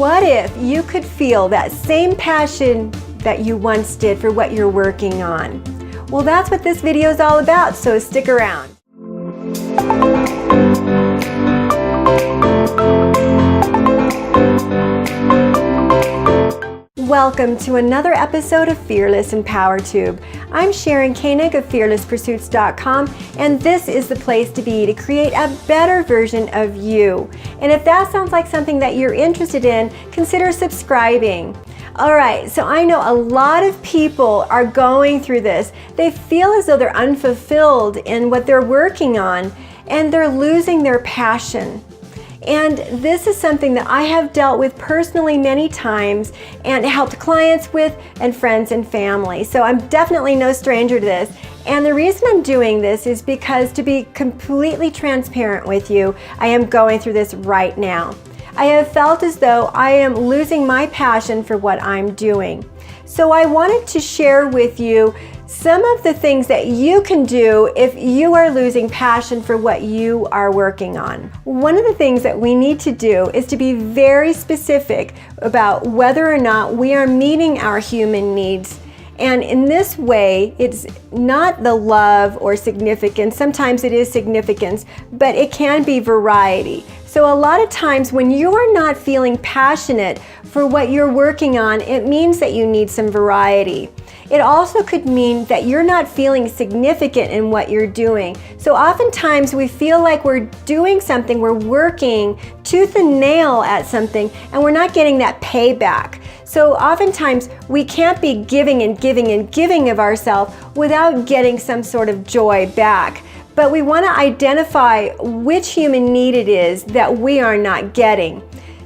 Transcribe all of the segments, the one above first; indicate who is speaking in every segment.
Speaker 1: What if you could feel that same passion that you once did for what you're working on? Well, that's what this video is all about, so stick around. Welcome to another episode of Fearless and PowerTube. I'm Sharon Koenig of fearlesspursuits.com, and this is the place to be to create a better version of you. And if that sounds like something that you're interested in, consider subscribing. All right, so I know a lot of people are going through this. They feel as though they're unfulfilled in what they're working on, and they're losing their passion. And this is something that I have dealt with personally many times and helped clients with and friends and family. So I'm definitely no stranger to this. And the reason I'm doing this is because, to be completely transparent with you, I am going through this right now. I have felt as though I am losing my passion for what I'm doing. So I wanted to share with you some of the things that you can do if you are losing passion for what you are working on. One of the things that we need to do is to be very specific about whether or not we are meeting our human needs. And in this way, it's not the love or significance. Sometimes it is significance, but it can be variety. So a lot of times when you are not feeling passionate for what you're working on, it means that you need some variety. It also could mean that you're not feeling significant in what you're doing. So oftentimes we feel like we're doing something, we're working tooth and nail at something, and we're not getting that payback. So oftentimes we can't be giving and giving and giving of ourselves without getting some sort of joy back. But we want to identify which human need it is that we are not getting.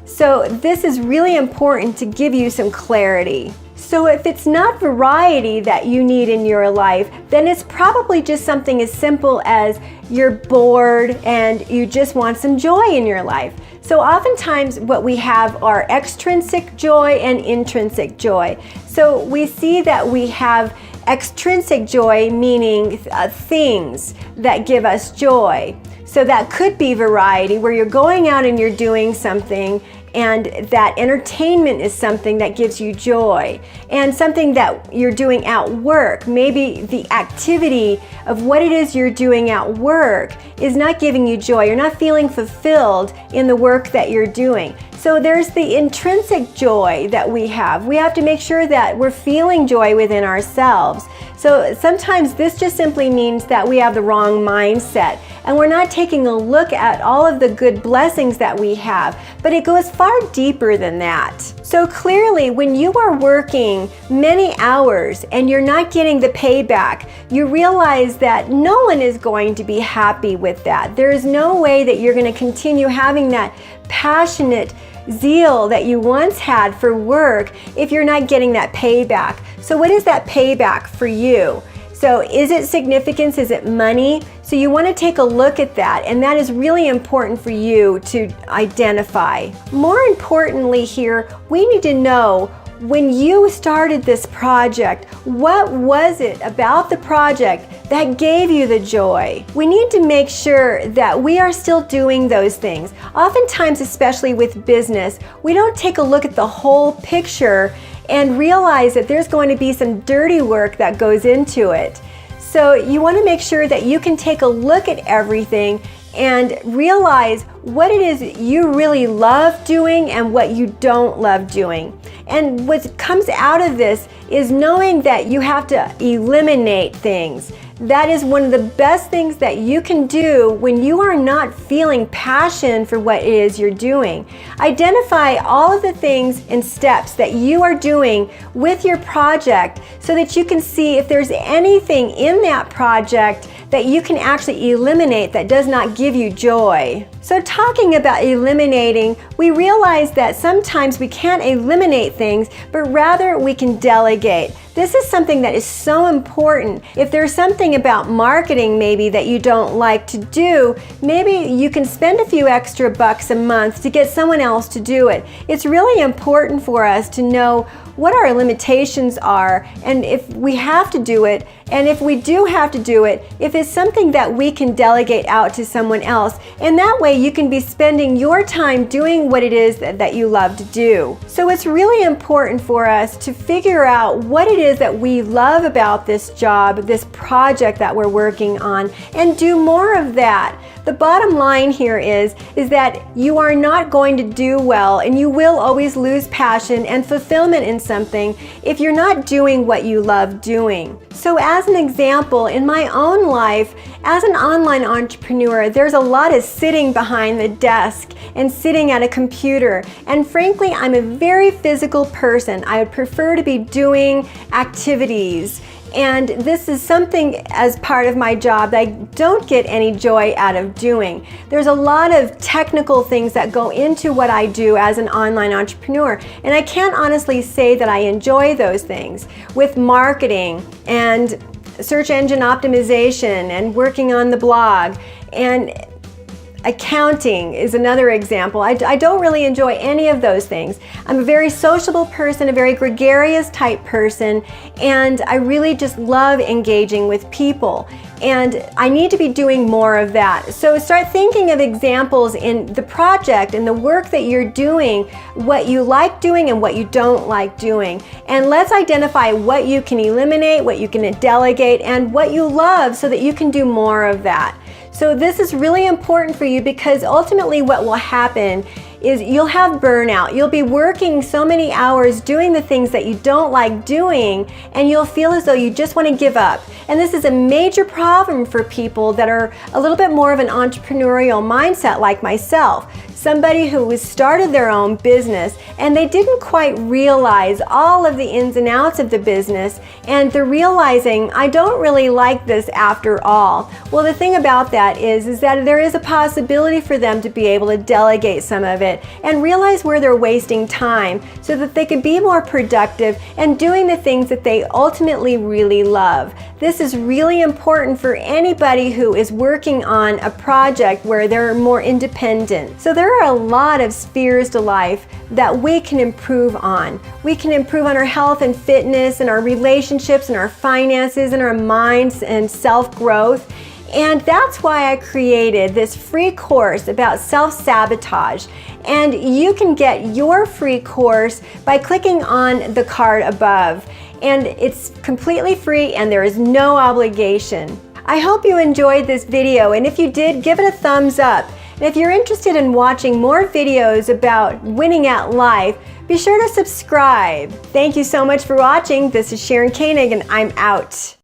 Speaker 1: So this is really important to give you some clarity. So if it's not variety that you need in your life, then it's probably just something as simple as you're bored and you just want some joy in your life. So oftentimes what we have are extrinsic joy and intrinsic joy. So we see that we have extrinsic joy, meaning things that give us joy. So that could be variety, where you're going out and you're doing something, and that entertainment is something that gives you joy, and something that you're doing at work. Maybe the activity of what it is you're doing at work is not giving you joy. You're not feeling fulfilled in the work that you're doing. So there's the intrinsic joy that we have. We have to make sure that we're feeling joy within ourselves. So sometimes this just simply means that we have the wrong mindset and we're not taking a look at all of the good blessings that we have, but it goes far deeper than that. So clearly, when you are working many hours and you're not getting the payback, you realize that no one is going to be happy with that. There is no way that you're going to continue having that passionate zeal that you once had for work if you're not getting that payback. So what is that payback for you? So is it significance? Is it money? So you want to take a look at that, and that is really important for you to identify. More importantly here, we need to know, when you started this project, what was it about the project that gave you the joy? We need to make sure that we are still doing those things. Oftentimes, especially with business, we don't take a look at the whole picture and realize that there's going to be some dirty work that goes into it. So you want to make sure that you can take a look at everything and realize what it is you really love doing and what you don't love doing. And what comes out of this is knowing that you have to eliminate things. That is one of the best things that you can do when you are not feeling passion for what it is you're doing. Identify all of the things and steps that you are doing with your project so that you can see if there's anything in that project that you can actually eliminate that does not give you joy. So talking about eliminating, we realize that sometimes we can't eliminate things, but rather we can delegate. This is something that is so important. If there's something about marketing maybe that you don't like to do, maybe you can spend a few extra bucks a month to get someone else to do it. It's really important for us to know what our limitations are, and if we have to do it, and if we do have to do it, if it's something that we can delegate out to someone else, and that way you can be spending your time doing what it is that you love to do. So it's really important for us to figure out what it is that we love about this job, this project that we're working on, and do more of that. The bottom line here is that you are not going to do well, and you will always lose passion and fulfillment in something if you're not doing what you love doing. So as an example, in my own life, as an online entrepreneur, there's a lot of sitting behind the desk and sitting at a computer. And frankly, I'm a very physical person. I would prefer to be doing activities. And this is something as part of my job that I don't get any joy out of doing. There's a lot of technical things that go into what I do as an online entrepreneur, and I can't honestly say that I enjoy those things. With marketing and search engine optimization and working on the blog and accounting is another example. I don't really enjoy any of those things. I'm a very sociable person, a very gregarious type person, and I really just love engaging with people. And I need to be doing more of that. So start thinking of examples in the project and the work that you're doing, what you like doing and what you don't like doing. And let's identify what you can eliminate, what you can delegate, and what you love so that you can do more of that. So this is really important for you, because ultimately what will happen is you'll have burnout. You'll be working so many hours doing the things that you don't like doing, and you'll feel as though you just want to give up. And this is a major problem for people that are a little bit more of an entrepreneurial mindset like myself. Somebody who has started their own business and they didn't quite realize all of the ins and outs of the business, and they're realizing, I don't really like this after all. Well, the thing about that is that there is a possibility for them to be able to delegate some of it and realize where they're wasting time so that they can be more productive and doing the things that they ultimately really love. This is really important for anybody who is working on a project where they're more independent. So there are a lot of spheres to life that we can improve on. We can improve on our health and fitness and our relationships and our finances and our minds and self-growth. And that's why I created this free course about self-sabotage. And you can get your free course by clicking on the card above. And it's completely free and there is no obligation. I hope you enjoyed this video, and if you did, give it a thumbs up. And if you're interested in watching more videos about winning at life, be sure to subscribe. Thank you so much for watching. This is Sharon Koenig, and I'm out.